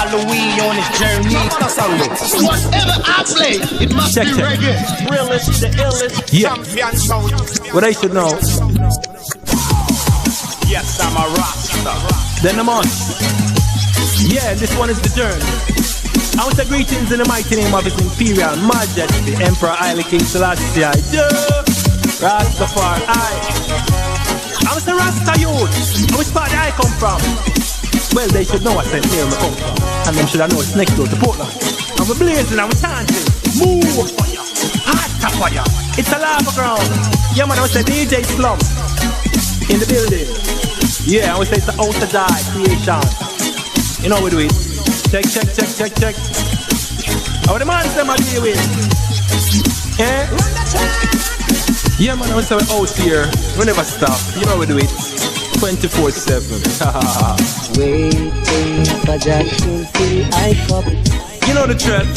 Halloween on his journey. Whatever I play, it must be reggae. Realest, the illest, champion sound. What I should know. Yes, I'm a Rasta. Then I'm on. Yeah, this one is the journey. I want to greetings in the mighty name of His Imperial Majesty, Emperor Haile King Selassie. Rastafari. I was a Rasta youth. Which part I come from? Well, they should know what St. Mary I come from. And them should have known it's next door to Portland. I'm blazing, I'm chanting. Move fire, hot fire. It's a lava ground. Yeah, man, I was a DJ Slum in the building. Yeah, I would say it's the outer die creation. You know what we do it. Check. How the man say my deal with? Eh? Yeah, man, I would say we're out here. We never stop. You know what we do it. 24/7. Waiting for Jack to fill I cup. You know the truth.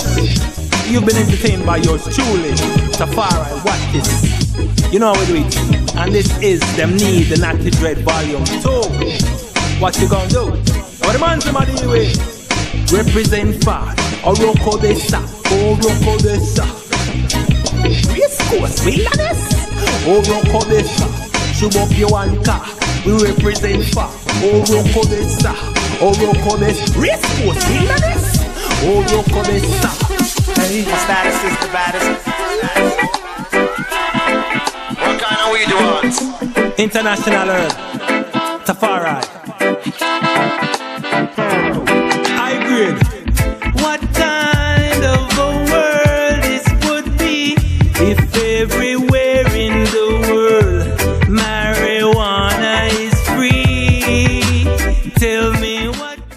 You've been entertained by yours truly, Tafari. What this? You know how we do it. And this is Them Need the Natty Dread Volume 2. What you gonna do? What the man from deal with? Represent far. Oroko Desa. Oroko Desa. Race course, wilderness. Oroko Desa. Shoot up your one car. We represent far. Oroko Desa. Oroko Desa. Race course, wilderness. Oroko Desa. Hey, my status is the baddest. What kind of weed you want? International Tafari.